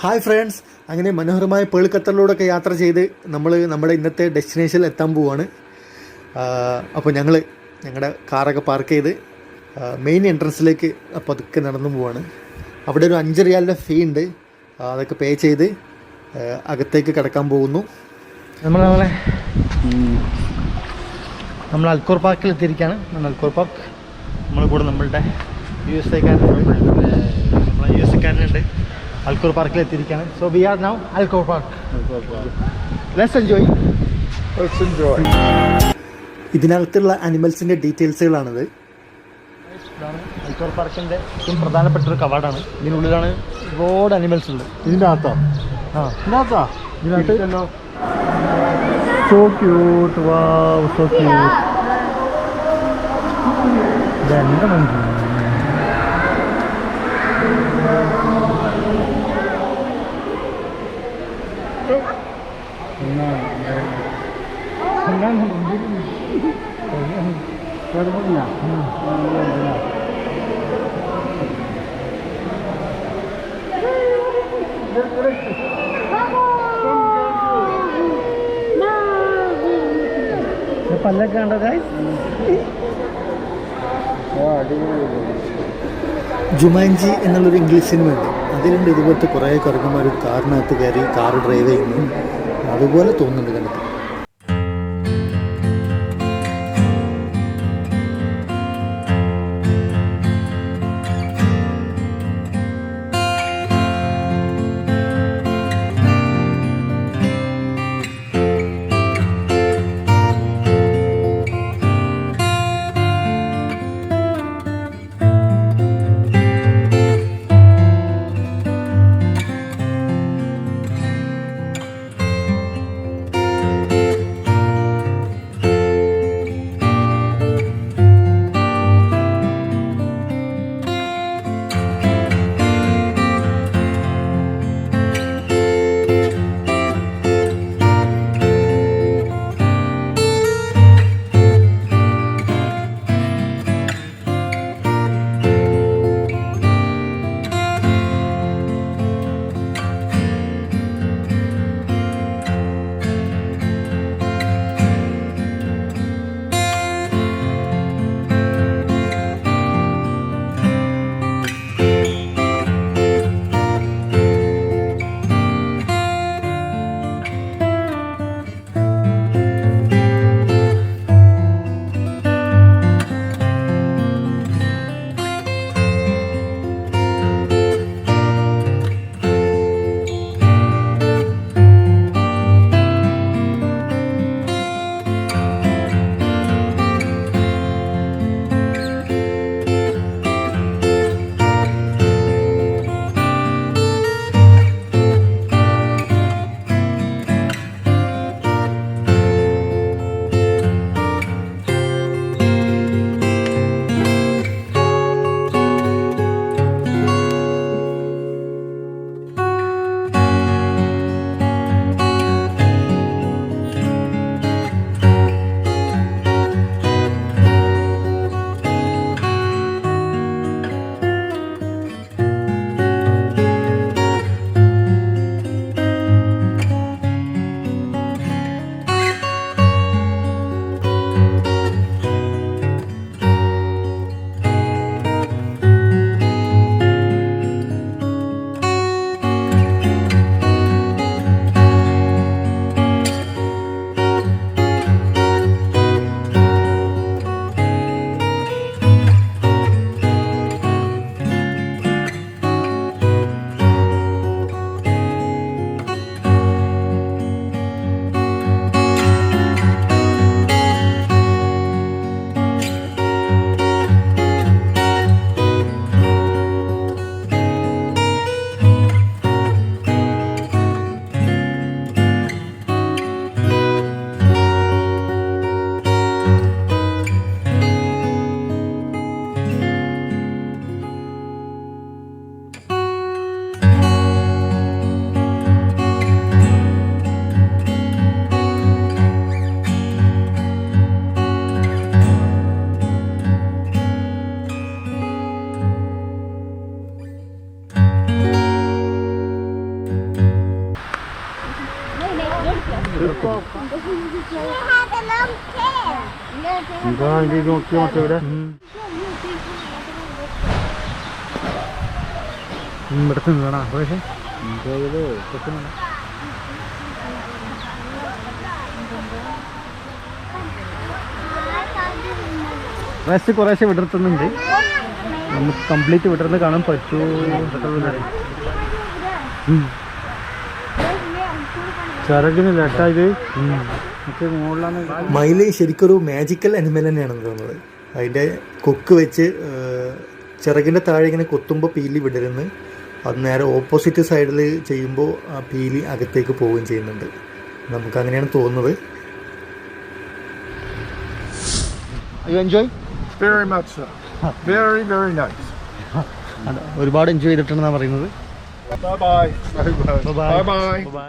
Hi friends, അങ്ങനെ മനോഹരമായ പേളിക്കത്തലിലൂടെയൊക്കെ യാത്ര ചെയ്ത് നമ്മൾ നമ്മുടെ ഇന്നത്തെ ഡെസ്റ്റിനേഷനിൽ എത്താൻ പോവുകയാണ്. അപ്പോൾ ഞങ്ങളുടെ കാറൊക്കെ പാർക്ക് ചെയ്ത് മെയിൻ എൻട്രൻസിലേക്ക് പതുക്കെ നടന്നു പോവുകയാണ്. അവിടെ ഒരു 5 റിയാലിൻ്റെ ഫീ ഉണ്ട്, അതൊക്കെ പേ ചെയ്ത് അകത്തേക്ക് കിടക്കാൻ പോകുന്നു. നമ്മൾ അൽക്കോർ പാർക്കിൽ എത്തിയിരിക്കുകയാണ്. അൽക്കോർ പാർക്ക് നമ്മളെ കൂടെ നമ്മളുടെ യുഎസ്എക്കാരനുണ്ട്. അൽക്കോർ പാർക്കിൽ എത്തിയിരിക്കുകയാണ്. So we are now Al Khor park. Let's enjoy. ഇതിനകത്തുള്ള അനിമൽസിൻ്റെ ഡീറ്റെയിൽസുകളാണിത്. അൽക്കോർ പാർക്കിൻ്റെ ഏറ്റവും പ്രധാനപ്പെട്ട ഒരു കവാടാണ്. ഇതിനുള്ളിലാണ് ഒരുപാട് അനിമൽസ് ഉണ്ട്. ഇതിൻ്റെ അകത്താ ഇതിനകത്ത് സോ ക്യൂട്ട്. വാവ്, സോ ക്യൂട്ട്. ഇതെന്താ മനുഷ്യ പല്ലൊക്കെ കണ്ടോ ഗൈസ്? ജുമാൻജി എന്നുള്ളൊരു ഇംഗ്ലീഷ് സിനിമയുണ്ട്, അതിലുണ്ട് ഇതുപോലത്തെ കുറേ കറങ്ങന്മാർ കാറിനകത്ത് കയറി കാറ് ഡ്രൈവ് ചെയ്യുന്നു. അതുപോലെ തോന്നുന്നുണ്ട് കണ്ടിട്ട്. ഇവിടുത്തെ നിന്നാണ് പക്ഷേ റെസ്റ്റ് കുറേശ്ശെ വിടർത്തുന്നുണ്ട്. നമുക്ക് കംപ്ലീറ്റ് വിടർന്ന് കാണാൻ പറ്റുമോ? ചിറകിന് ലെട്ടായത് മയില് ശരിക്കൊരു മാജിക്കൽ അനിമൽ തന്നെയാണെന്ന് തോന്നുന്നത്. അതിൻ്റെ കൊക്ക് വെച്ച് ചിറകിൻ്റെ താഴെ ഇങ്ങനെ കൊത്തുമ്പോൾ പീലി വിടരുന്ന്, അത് നേരെ ഓപ്പോസിറ്റ് സൈഡിൽ ചെയ്യുമ്പോൾ ആ പീലി അകത്തേക്ക് പോവുകയും ചെയ്യുന്നുണ്ട്. നമുക്കങ്ങനെയാണ് തോന്നുന്നത്. You enjoy? Very much so. Very, very nice. ഒരുപാട് എൻജോയ് ചെയ്തിട്ടുണ്ടെന്നാണ് പറയുന്നത്. Bye bye. Bye bye. Bye bye. By.